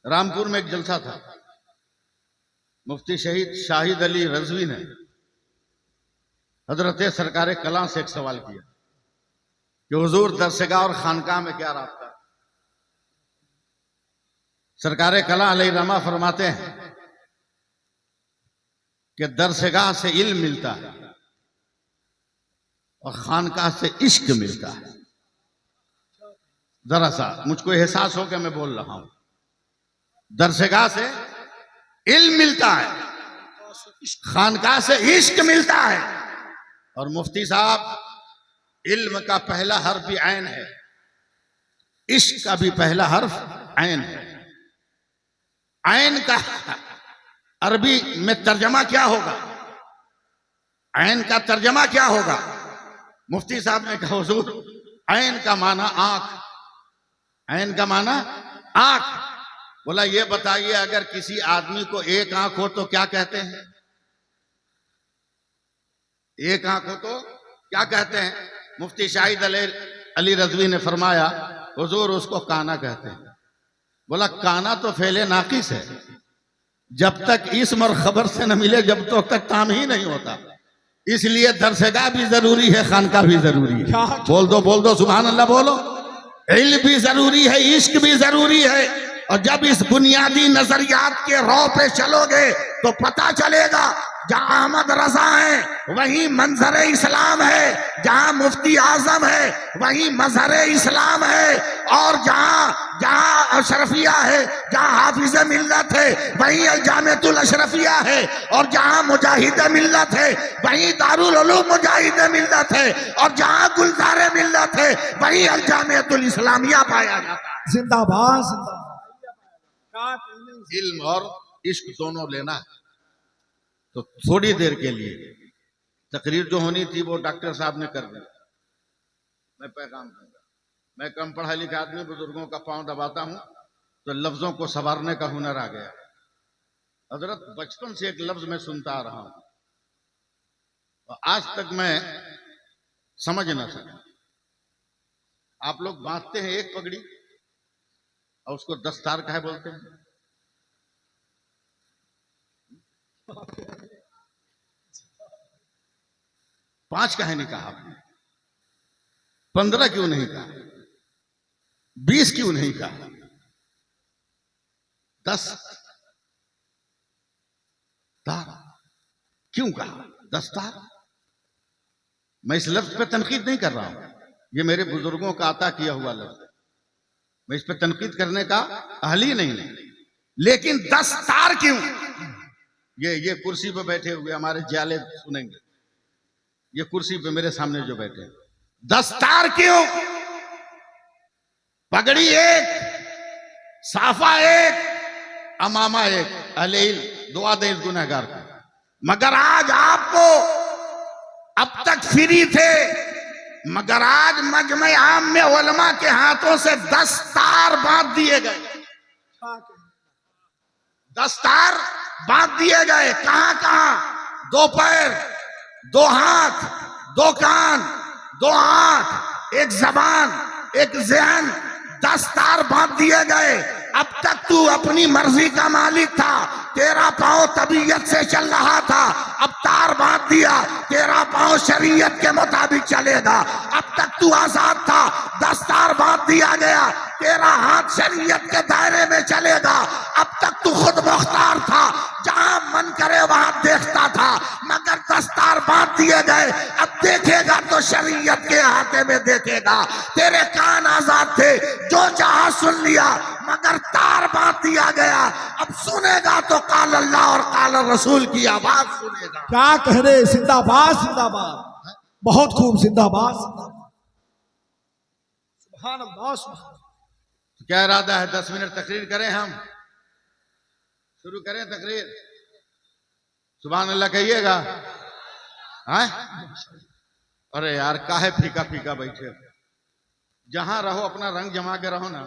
रामपुर में एक जलसा था। मुफ्ती शहीद शाहिद अली रजवी ने हजरत सरकार कला से एक सवाल किया कि हुजूर दरसगाह और खानकाह में क्या रास्ता है। सरकार कला अलैहिर्रहमा फरमाते हैं कि दरसगाह से इल्म मिलता है और खानकाह से इश्क मिलता है। जरा सा मुझको एहसास हो कि मैं बोल रहा हूं। दरसगाह से इल्म मिलता है, खानकाह से इश्क मिलता है। और मुफ्ती साहब, इल्म का पहला हर्फ भी ऐन है, इश्क का भी पहला हर्फ ऐन है। ऐन का अरबी में तर्जमा क्या होगा? ऐन का तर्जमा क्या होगा? मुफ्ती साहब ने कहा हुजूर, ऐन का माना आंख। ऐन का माना आंख। बोला ये बताइए, अगर किसी आदमी को एक आंख हो तो क्या कहते हैं? एक आंख हो तो क्या कहते हैं? मुफ्ती शाहिद अली रजवी ने फरमाया हुजूर, उसको काना कहते हैं। बोला काना तो फेले नाकिस है, जब तक इस्म और खबर से न मिले जब तक काम ही नहीं होता। इसलिए दरसगाह भी जरूरी है, खानका भी जरूरी है। बोल दो सुभान अल्लाह बोलो। इल्म भी जरूरी है, इश्क भी जरूरी है। और जब इस बुनियादी नजरियात के रौ पे चलोगे तो पता चलेगा जहां अहमद रजा है वहीं मंजर इस्लाम है, जहां मुफ्ती आजम है वहीं मजहर इस्लाम है, और जहां अशरफिया है, जहां हाफिज मिल्लत है वहीं अलजामियतुल अशरफिया है, और जहां मुजाहिद मिल्लत है वहीं दारुल उलूम मुजाहिद मिल्लत है, और जहां गुलजार मिल्लत है वहीं अलजामियतुल इस्लामिया पाया जाता है। जिंदाबाद जिंदाबाद। इल्म और इश्क दोनों लेना है तो थोड़ी देर के लिए तकरीर जो होनी थी वो डॉक्टर साहब ने कर दी। मैं पैगाम दूंगा। मैं कम पढ़ा लिखा आदमी, बुजुर्गों का पांव दबाता हूं तो लफ्जों को संवारने का हुनर आ गया। हजरत बचपन से एक लफ्ज में सुनता आ रहा हूं और आज तक मैं समझ ना सका। आप लोग बांधते हैं एक पगड़ी और उसको दस्तार काहे बोलते हैं? पांच काहे नहीं कहा आपने? 15 क्यों नहीं कहा? 20 क्यों नहीं कहा? 10 तार क्यों कहा? 10 तार। मैं इस लफ्ज पे तनकीद नहीं कर रहा हूं, ये मेरे बुजुर्गों का अता किया हुआ लफ्ज है। मैं इस पे तनकीद करने का अहल ही नहीं। लेकिन 10 तार क्यों? ये कुर्सी पे बैठे हुए हमारे जाले सुनेंगे। ये कुर्सी पे मेरे सामने जो बैठे हैं, 10 तार क्यों? पगड़ी एक, साफा एक, अमामा एक। अहले इल्म दुआ दें इस गुनहगार को। मगर आज आपको, अब तक फ्री थे, मगर आज मजमे आम में उलमा के हाथों से 10 तार बांध दिए गए। 10 तार बांध दिए गए। कहां कहां? 2 पैर, 2 हाथ, 2 कान, 2 आंख, 1 जबान, 1 ज़हन, 10 तार बांध दिए गए। अब तक तू अपनी मर्जी का मालिक था, तेरा पांव तबीयत से चल रहा था, अब तार बांध दिया, तेरा पांव शरीयत के मुताबिक चलेगा। अब तक तू आजाद था, 10 तार बांध दिया गया, तेरा हाथ शरीयत के दायरे में चलेगा। अब तक तू खुद मुख्तार था, जहां मन करे वहां देखता था, मगर 10 तार बांध दिए गए। अब देखेगा तो शरीयत के हाथे में देखेगा। तेरे कान आजाद थे, जो चाहा सुन लिया, मगर तार बांध दिया गया। अब सुनेगा तो काल अल्लाह और काल रसूल की आवाज सुनेगा। क्या कह रहे? जिंदाबाद जिंदाबाद। बहुत खूब, जिंदाबाद जिंदाबाद। सुभान अल्लाह सुभान। क्या इरादा है? 10 मिनट तकरीर करें, हम शुरू करें तकरीर? सुभान अल्लाह कहिएगा। अरे यार काहे फीका फीका बैठे? जहां रहो अपना रंग जमा के रहो ना।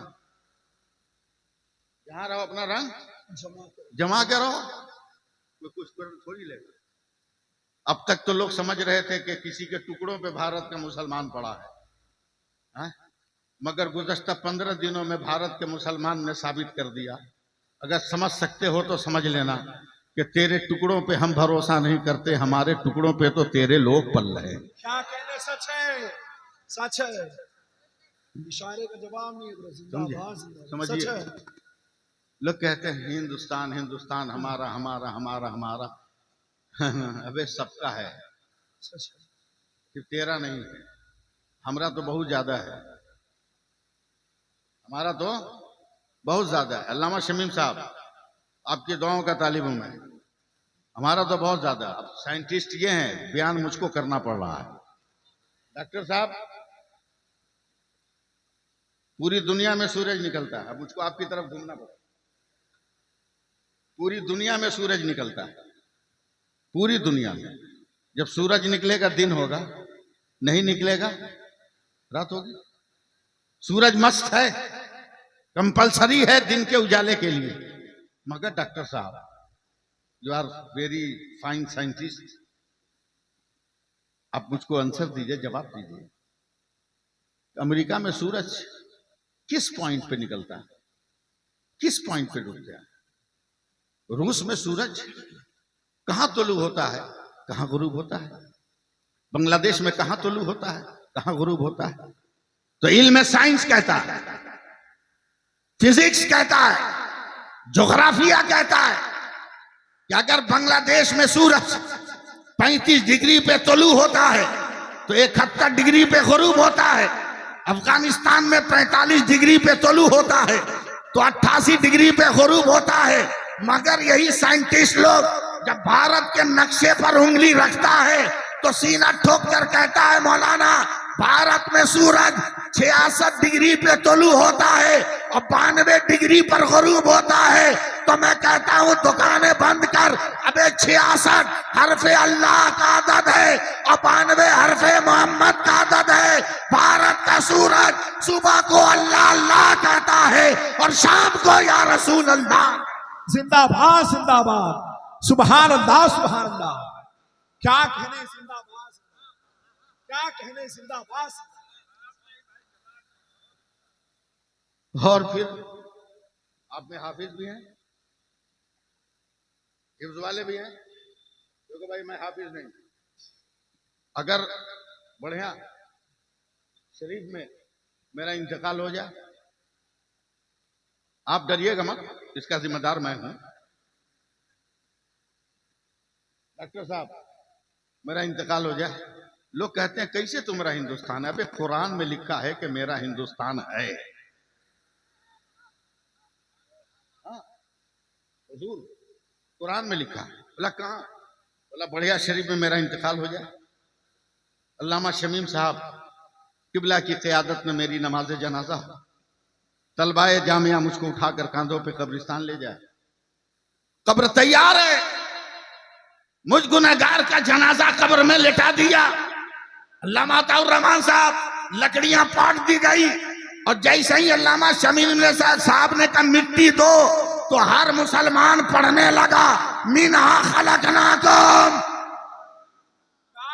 जहां रहो अपना रंग जमा के रहो, कोई कुछ थोड़ी लेगा। अब तक तो लोग समझ रहे थे कि किसी के टुकड़ों पे भारत का मुसलमान पड़ा है, मगर गुज़श्ता 15 दिनों में भारत के मुसलमान ने साबित कर दिया अगर समझ सकते हो तो समझ लेना कि तेरे टुकड़ों पे हम भरोसा नहीं करते, हमारे टुकड़ों पे तो तेरे लोग पल रहे हैं। क्या कहने सच है, सच है। इशारे का जवाब नहीं है ब्रो। जिंदाबाद जिंदाबाद, समझिए, सच है। लोग कहते हैं हिंदुस्तान हिंदुस्तान हमारा हमारा हमारा हमारा। अबे सबका है, सच है। सिर्फ तेरा नहीं है। हमारा तो बहुत ज्यादा है, हमारा तो बहुत ज्यादा है। अल्लामा शमीम साहब, आपकी दुआओं का तालिब हूं मैं। हमारा तो बहुत ज्यादा। अब साइंटिस्ट ये हैं, बयान मुझको करना पड़ रहा है। डॉक्टर साहब, पूरी दुनिया में सूरज निकलता है, अब मुझको आपकी तरफ घूमना पड़ा। पूरी दुनिया में सूरज निकलता है, पूरी दुनिया में। जब सूरज निकलेगा दिन होगा, नहीं निकलेगा रात होगी। सूरज मस्त है, कंपलसरी है दिन के उजाले के लिए। मगर डॉक्टर साहब, you are very fine scientist, आप मुझको आंसर दीजिए, जवाब दीजिए। अमेरिका में सूरज किस पॉइंट पे निकलता है, किस पॉइंट पे डूबता है? रूस में सूरज कहां तुलू होता है, कहां गुरूब होता है? बांग्लादेश में कहां तुलू होता है, कहां गुरूब होता है? तो इल्म साइंस कहता है, फिजिक्स कहता है, ज्योग्राफिया कहता है कि अगर बांग्लादेश में सूरज 35 डिग्री पे तुलू होता है तो 71 डिग्री पे गुरूब होता है। अफगानिस्तान में 45 डिग्री पे तुलू होता है तो 88 डिग्री पे गुरूब होता है। मगर यही साइंटिस्ट लोग जब भारत के नक्शे पर उंगली रखता है तो सीना ठोक कर कहता है, मौलाना भारत में सूरज 66 डिग्री पे तुलू होता है और 92 डिग्री पर गुरूब होता है। तो मैं कहता हूं दुकानें बंद कर, अबे 66 हरफे अल्लाह का आदत है और 92 हरफे मोहम्मद का आदत है। भारत का सूरज सुबह को अल्लाह अल्लाह कहता है और शाम को या रसूल अल्लाह। जिंदाबाद जिंदाबाद, सुभान अल्लाह सुभान अल्लाह। क्या कहने जिंदाबाद, क्या कहने जिंदाबाद। और फिर आप में हाफिज भी हैं, हिफ्ज वाले भी हैं, क्योंकि भाई मैं हाफिज नहीं। अगर बढ़िया शरीफ में मेरा इंतकाल हो जाए, आप डरिएगा मत, इसका जिम्मेदार मैं हूं। डॉक्टर साहब, मेरा इंतकाल हो जाए, लोग कहते हैं कैसे तुम्हारा हिंदुस्तान है? अबे कुरान में लिखा है कि मेरा हिंदुस्तान है। हुजूर, कुरान में लिखा है। बोला कहां? बोला बढ़िया शरीफ में मेरा इंतकाल हो जाए, अल्लामा शमीम साहब किबला की क़यादत में मेरी नमाज जनाजा, तलबाए जामिया मुझको उठाकर कांधों पे कब्रिस्तान ले जाए। कब्र तैयार है, मुझ गुनहगार का जनाजा कब्र में लेटा दिया। अल्लामा अताउर रहमान साहब, लकड़ियां पाट दी गई और जैसे ही अल्लामा शमीम साहब ने कहा मिट्टी दो, तो हर मुसलमान पढ़ने लगा मिनहा खलकनाकुम।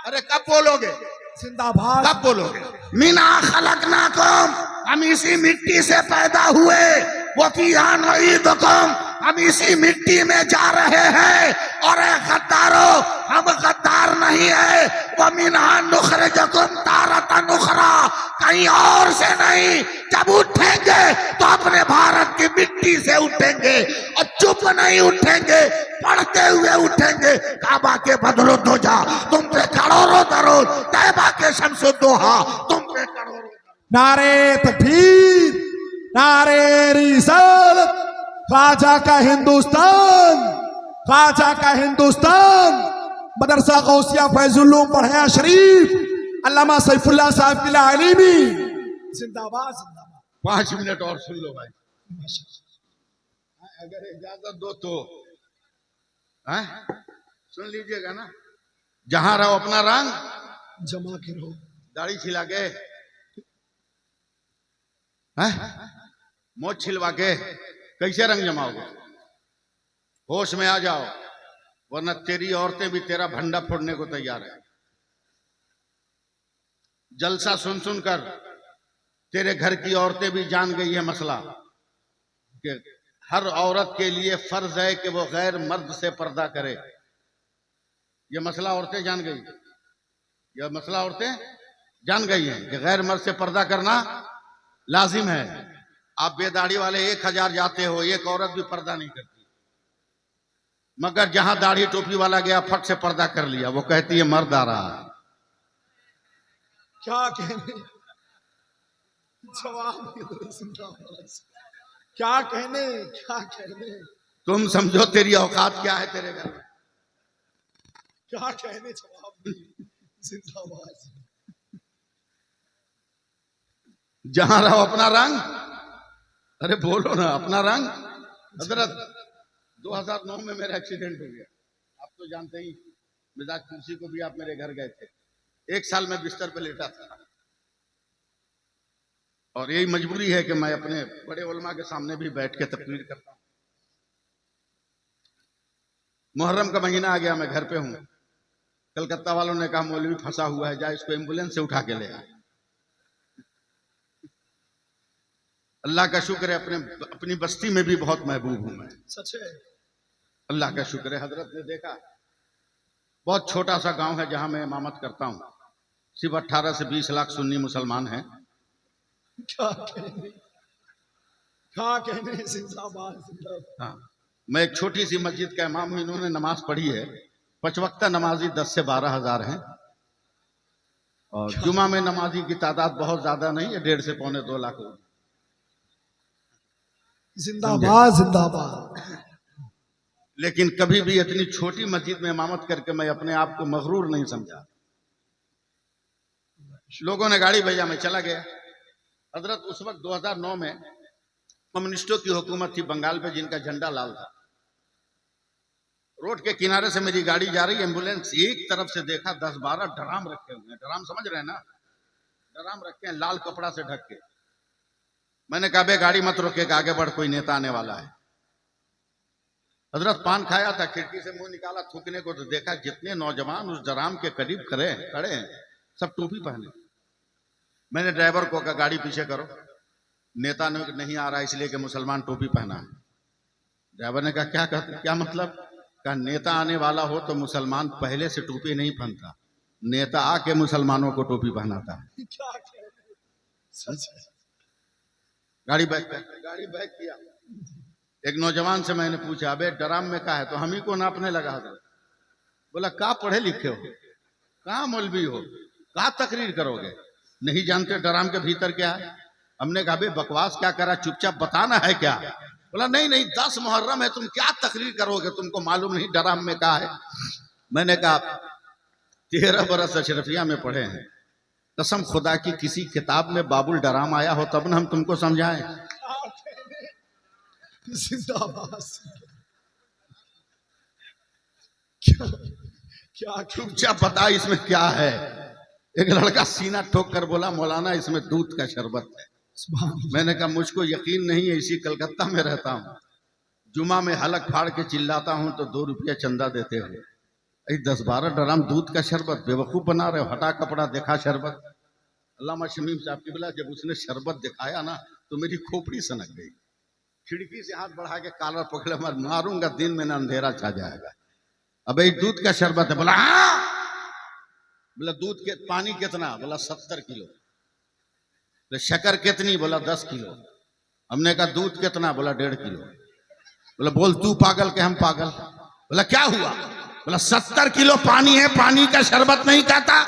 अरे कब बोलोगे जिंदाबाद, कब बोलोगे? मिनहा खलकनाकुम, हम इसी मिट्टी से पैदा हुए, वो फिहा नुईदुकुम, हम इसी मिट्टी में जा रहे हैं। और गद्दारो, हम गद्दार नहीं है। वो मिनहा नुखरिजुकुम तारतन उखरा, कहीं और से नहीं। जब उठेंगे तो अपने भारत की मिट्टी से उठेंगे और चुप नहीं उठेंगे, पढ़ते हुए उठेंगे। काबा के बदलो ध्वजा तुम पे करोड़ों दरूद, तैबा के शम्सुद दोहा तुम पे करोड़ों। नारे तकबीर, नारे रिसालत, ख्वाजा का हिंदुस्तान, ख्वाजा का हिंदुस्तान। मदरसा गौसिया फैजुल्लूम पढ़या शरीफ, अल्लामा सैफुल्लाह साहब किला अलीमी। जिंदाबाद जिंदाबाद। 5 मिनट और सुन लो भाई, अगर इजाजत दो तो। हैं? सुन लीजिएगा ना। जहां रहो अपना रंग जमा के रहो, दाढ़ी छिला के, हैं? मोछ छिलवा के कैसे रंग जमाओगे? होश में आ जाओ, वरना तेरी औरतें भी तेरा भंडा फोड़ने को तैयार है। जलसा सुन सुनकर तेरे घर की औरतें भी जान गई है मसला कि हर औरत के लिए फर्ज है कि वो गैर मर्द से पर्दा करे। ये मसला औरतें जान गई, यह मसला औरतें जान गई हैं कि गैर मर्द से पर्दा करना लाजिम है। आप बेदाढ़ी वाले 1000 जाते हो, एक औरत भी पर्दा नहीं करती, मगर जहां दाढ़ी टोपी वाला गया फट से पर्दा कर लिया, वो कहती है मर्द आ रहा है। क्या कहने, जवाब नहीं दे रहे, जिंदाबाद। क्या कहने, क्या कहने, तुम समझो तेरी औकात क्या है तेरे घर में। क्या कहने, जवाब नहीं, जिंदाबाद। जहां रहो अपना रंग, अरे बोलो ना अपना रंग। हजरत 2009 में मेरा एक्सीडेंट हो गया, आप तो जानते ही। मिजाज कुर्सी को भी आप मेरे घर गए थे, 1 साल में बिस्तर पे लेटा था, और यही मजबूरी है कि मैं अपने बड़े उलमा के सामने भी बैठ के तकरीर करता हूं। मुहर्रम का महीना आ गया, मैं घर पे हूं। कलकत्ता वालों ने कहा मौलवी फंसा हुआ है, जा इसको एम्बुलेंस से उठा के ले आ। अल्लाह का शुक्र है अपनी बस्ती में भी बहुत महबूब हूं मैं, सच है। अल्लाह का शुक्र है। हजरत ने देखा, बहुत छोटा सा गांव है जहां मैं इमामत करता हूं, सिर्फ 18 से 20 लाख सुन्नी मुसलमान हैं। क्या कहने, क्या कहने, जिंदाबाद, जिंदाबाद। हाँ, मैं एक छोटी सी मस्जिद का इमाम हूं। इन्होंने नमाज पढ़ी है, 5 वक्ता नमाजी 10 से 12 हजार हैं, और जुमा में नमाजी की तादाद बहुत ज्यादा नहीं है, 1.5 से पौने 2 लाख होगी। जिंदाबाद, जिंदाबाद। लेकिन कभी भी इतनी छोटी मस्जिद में इमामत करके मैं अपने आप को मगरूर नहीं समझा। लोगों ने गाड़ी भेजा, मैं चला गया। हजरत उस वक्त 2009 में कम्युनिस्टों की हुकूमत थी बंगाल पे, जिनका झंडा लाल था। रोड के किनारे से मेरी गाड़ी जा रही, एम्बुलेंस एक तरफ से देखा 10-12 ड्राम रखे हुए हैं। ड्राम समझ रहे हैं ना, ड्राम रखे हैं लाल कपड़ा से ढक के। मैंने कहा बे गाड़ी मत रोकेगा, आगे बढ़, कोई नेता आने वाला है। हजरत पान खाया था, खिड़की से मुंह निकाला थूकने को, तो देखा जितने नौजवान उस ड्राम के करीब खड़े हैं सब टोपी पहने। मैंने ड्राइवर को कहा गाड़ी पीछे करो, नेता नहीं आ रहा इसलिए कि मुसलमान टोपी पहना है। ड्राइवर ने कहा क्या मतलब? कहा नेता आने वाला हो तो मुसलमान पहले से टोपी नहीं पहनता, नेता आके मुसलमानों को टोपी पहनाता है। क्या कहने, सच है। गाड़ी बैक किया। एक नौजवान से मैंने पूछा अबे ड्राम में क्या है, तो हम ही को नापने लगा। बोला कहाँ पढ़े लिखे हो, कहाँ मौलवी हो, कहाँ तकरीर करोगे, नहीं जानते ड्राम के भीतर क्या है? हमने कहा बे बकवास क्या करा, चुपचाप बताना है क्या? बोला नहीं 10 मुहर्रम है, तुम क्या तकरीर करोगे, तुमको मालूम नहीं ड्राम में क्या है? मैंने कहा 13 बरस अशरफिया में पढ़े हैं, कसम खुदा की किसी किताब में बाबुल ड्राम आया हो तब न हम तुमको समझाएं। जिंदाबाद। क्या चुपचाप बता इसमें क्या है। एक लड़का सीना ठोक कर बोला मौलाना इसमें दूध का शरबत है। मैंने कहा मुझको यकीन नहीं है, इसी कलकत्ता में रहता हूँ, जुमा में हलक फाड़ के चिल्लाता हूँ तो 2 रुपया चंदा देते हो, 10-12 ड्राम दूध का शरबत, बेवकूफ बना रहे हो, हटा कपड़ा देखा शरबत। अल्लामा शमीम साहब की बोला जब उसने शरबत दिखाया ना तो मेरी खोपड़ी सनक गई। खिड़की से हाथ बढ़ा के कॉलर पकड़े, मारूंगा दिन में ना अंधेरा छा जाएगा। अब ये दूध का शरबत है। बोला हाँ। बोला दूध के पानी कितना? बोला 70 किलो। बोला शक्कर कितनी? बोला 10 किलो। हमने कहा दूध कितना? बोला 1.5 किलो। बोला बोल तू पागल के हम पागल? बोला क्या हुआ? बोला 70 किलो पानी है, पानी का शरबत नहीं कहता,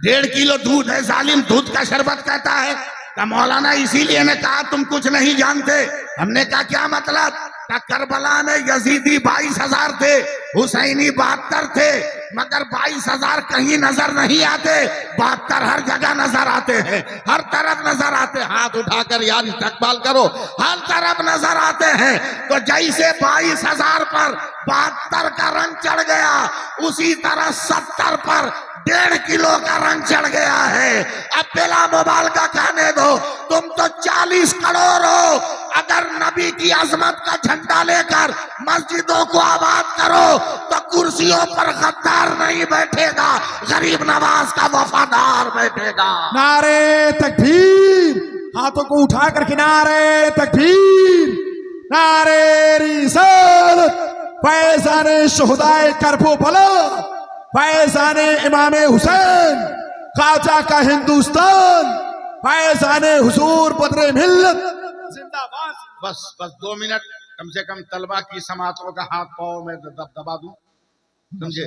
1.5 किलो दूध है, जालिम दूध का शरबत कहता है। का मौलाना इसीलिए ने कहा तुम कुछ नहीं जानते। हमने कहा क्या मतलब? का करबला में यजीदी 22,000 थे, हुसैनी 72 थे, मगर 22,000 कहीं नजर नहीं आते, 72 हर जगह नजर आते हैं, हर तरफ नजर आते हैं। हाथ उठाकर यार इस्तकबाल करो, हर तरफ नजर आते हैं। तो जैसे 22,000 पर 72 का रंग चढ़ गया, उसी तरह 70 पर 1.5 किलो का रंग चढ़ गया है। अब बिला मुबालका कहने दो, तुम तो 40 करोड़ हो। अगर नबी की अजमत का झंडा लेकर मस्जिदों को आबाद करो तो कुर्सियों पर गद्दार नहीं बैठेगा, गरीब नवाज का वफादार बैठेगा। नारे तकबीर, हाथों को उठाकर के नारे तकबीर, नारे रिसालत, फैज़ान शुहदाए करबला, फैज़ान इमाम हुसैन, ख्वाजा का हिंदुस्तान, फैज़ान हुजूर बदरे मिल्लत जिंदाबाद। बस 2 मिनट कम से कम तलबा की समातों का हाथ पाँव में दबा दूं, समझे?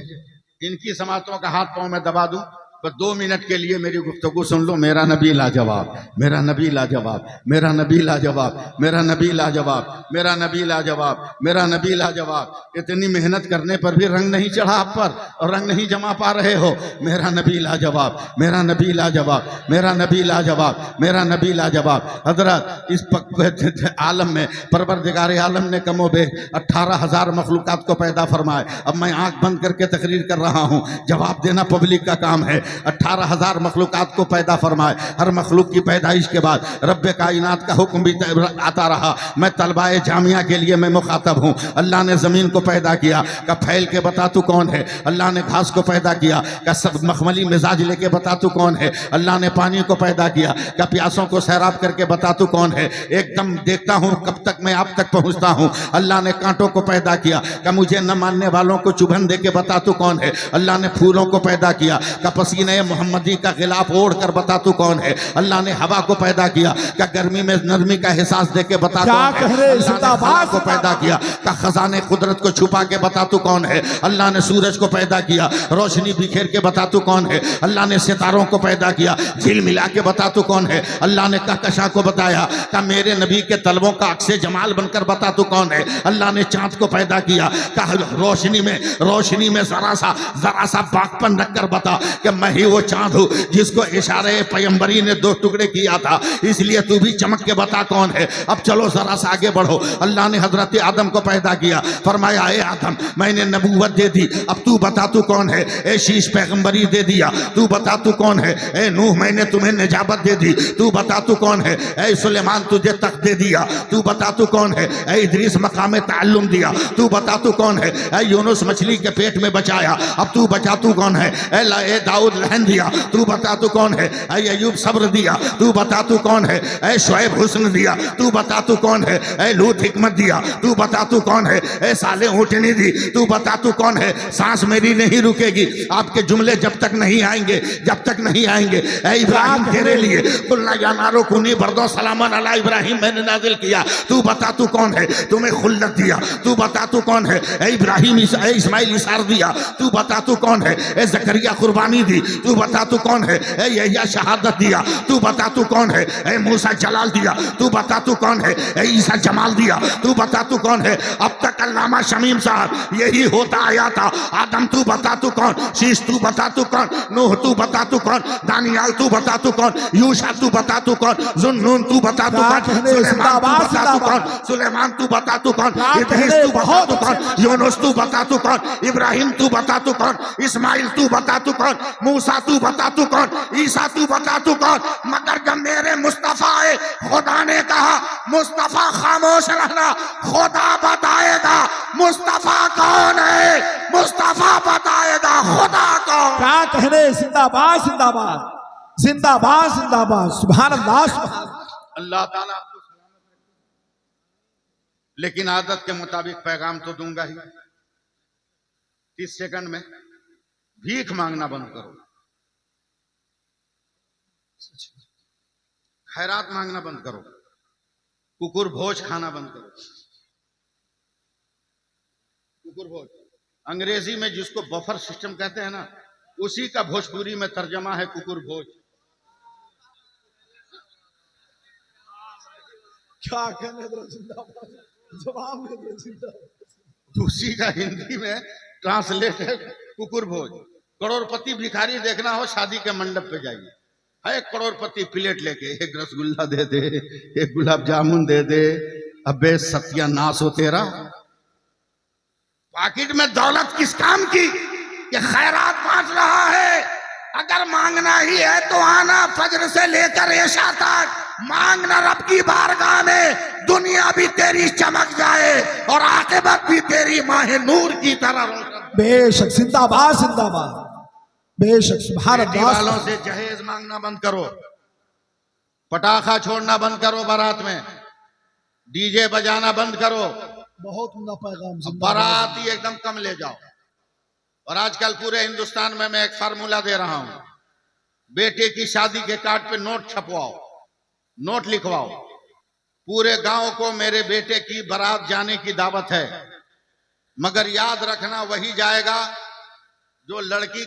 इनकी समातों का हाथ पाँव में दबा दूं, बस 2 मिनट के लिए मेरी गुफ्तगू सुन लो। मेरा नबी लाजवाब, मेरा नबी लाजवाब, मेरा नबी लाजवाब, मेरा नबी लाजवाब, मेरा नबी लाजवाब, मेरा नबी लाजवाब। इतनी मेहनत करने पर भी रंग नहीं चढ़ा आप पर और रंग नहीं जमा पा रहे हो। मेरा नबी लाजवाब, मेरा नबी लाजवाब, मेरा नबी लाजवाब, मेरा नबी लाजवाब। हजरत इस आलम में परवरदिगार आलम ने कमोबे 18,000 मखलूकात को पैदा फरमाए। अब मैं आंख बंद करके तकरीर कर रहा हूँ, जवाब देना पब्लिक का काम है। 18,000 मखलूकात को पैदा फरमाए। हर मखलूक की पैदाइश के बाद रब्बे कायनात का हुक्म भी आता रहा। मैं तलबाए जामिया के लिए मैं मुखातब हूँ। अल्लाह ने ज़मीन को पैदा किया, का फैल के बता तू कौन है। अल्लाह ने घास को पैदा किया, का सब मखमली मिजाज लेके बता तू कौन है। अल्लाह ने पानी को पैदा किया, का प्यासों को सैराब करके बता तू कौन है। एकदम देखता हूँ कब तक मैं आप तक पहुँचता हूँ। अल्लाह ने कांटों को पैदा किया, का मुझे न मानने वालों को चुभन दे के बता तू कौन है। अल्लाह ने फूलों को पैदा किया, का पसीने मोहम्मदी का खिलाफ ओढ़ कर बता तू कौन है। अल्लाह ने हवा को पैदा किया, का गर्मी में नरमी का एहसास दे के बता तू कौन है। अल्लाह ने को पैदा किया, का खजाने कुदरत को छुपा के बता तू कौन है। अल्लाह ने सूरज को पैदा किया, रोशनी बिखेर के बता तू कौन है। अल्लाह ने सितारों को पैदा किया, झिल मिला के बता तू कौन है। अल्लाह ने कहकशा को बताया, का मेरे नबी के तलबों का अक्से जमाल बनकर बता तू कौन है। अल्लाह ने चांद को पैदा किया, का रोशनी में जरा सा बागपन रखकर बता कि मैं ही वो चांद हूँ जिसको इशारे पैगंबरी ने 2 टुकड़े किया था, इसलिए तू भी चमक के बता कौन है। अब चलो जरा सा आगे बढ़ो। अल्लाह ने हजरत आदम को पैदा किया, फरमाया ए आदम मैंने नबूवत दे दी, अब तू बता तू कौन है। ए शीश पैगंबरी दे दिया, तू बता तू कौन है। ए नूह मैंने तुम्हें निजाबत दे दी, तू बता तू कौन है। ए सुलेमान तुझे तख्त दे दिया, तू बता तू कौन है। ए इदरीस मकाम ताल्लुम दिया, तू बता तू कौन है। ए यूनुस मछली के पेट में बचाया, अब तू बचा तू कौन है। ए दाऊद लहन दिया, तू बता तू कौन है। ऐ अयूब सब्र दिया, तू बता तू कौन है। ऐ शुएब हुस्न दिया, तू बता तू कौन है। ऐ लूत हिकमत दिया, तू बता तू कौन है। ऐ साले ऊँटनी दी, तू बता तू कौन है। सांस मेरी नहीं रुकेगी, आपके जुमले जब तक नहीं आएंगे, जब तक नहीं आएंगे। ऐ इब्राहिम तेरे लिए कुल्ला या नारो कुनी बरदो सलामन अला इब्राहिम मैंने नाजिल किया, तू बता तू कौन है। तुम्हें खुल्लत दिया, तू बता तू कौन है। ऐ इब्राहिम इस्माइल इसार दिया, तू बता तू कौन है। ऐ जकरिया कुर्बानी दी, तू बता तू कौन है। ए यह्या शहादत दिया, तू बता तू कौन है। ए मूसा जलाल दिया, तू बता तू कौन है। ए ईसा जमाल दिया, तू बता तू कौन है। अब तक अल्लामा शमीम साहब यही होता आया था। आदम तू बता तू कौन, शीश तू बता तू कौन, नूह तू बता तू कौन, दानियाल तू बता तू कौन, यूशा तू बता तू कौन, जुन्नून तू बता तू कौन, सुलेमान तू बता तू कौन, इदरीस तू बता तू कौन, यूनुस तू बता तू कौन, इब्राहिम तू बता तू कौन, इस्माइल तू बता तू कौन, मूसा तू बता तू कौन, ईसा तू बता तू कौन। मगर जब मेरे मुस्तफा है, खुदा ने कहा मुस्तफा खामोश रहना, खुदा बताएगा मुस्तफा कौन है, मुस्तफा बताएगा खुदा कौन। क्या कहने, जिंदाबाद जिंदाबाद जिंदाबाद जिंदाबाद, सुभान अल्लाह सुभान अल्लाह ताला आपको सलामत रखे। लेकिन आदत के मुताबिक पैगाम तो दूंगा ही। 30 सेकंड में भीख मांगना बंद करो, खैरात मांगना बंद करो, कुकुर भोज खाना बंद करो। कुकुर भोज अंग्रेजी में जिसको बफर सिस्टम कहते हैं ना, उसी का भोजपुरी में तर्जमा है कुकुर भोज। क्या कहने, जिंदाबाद जवाब दे, जिंदाबाद। उसी का हिंदी में ट्रांसलेट है कुकुर भोज। करोड़पति भिखारी देखना हो, शादी के मंडप पे जाइए, है एक करोड़पति प्लेट लेके, एक रसगुल्ला दे दे, एक गुलाब जामुन दे दे। अबे सत्यानाश हो तेरा, पाकिट में दौलत किस काम की, ये खैरात बांट रहा है। अगर मांगना ही है तो आना फजर से लेकर ऐशा तक, मांगना रब की बारगाह में, दुनिया भी तेरी चमक जाए और आखिरत भी तेरी माह नूर की तरह रोशन। बेशक, जिंदाबाद जिंदाबाद, बेशक सुभान बेटी अल्लाह। वालों से जहेज मांगना बंद करो, पटाखा छोड़ना बंद करो बारात में, डीजे बजाना बंद करो, बहुत उम्दा पैगाम जिंदाबाद। बाराती एकदम कम ले जाओ। और आजकल पूरे हिंदुस्तान में मैं एक फार्मूला दे रहा हूं, बेटे की शादी के कार्ड पे नोट छपवाओ, नोट लिखवाओ, पूरे गांव को मेरे बेटे की बारात जाने की दावत है, मगर याद रखना वही जाएगा जो लड़की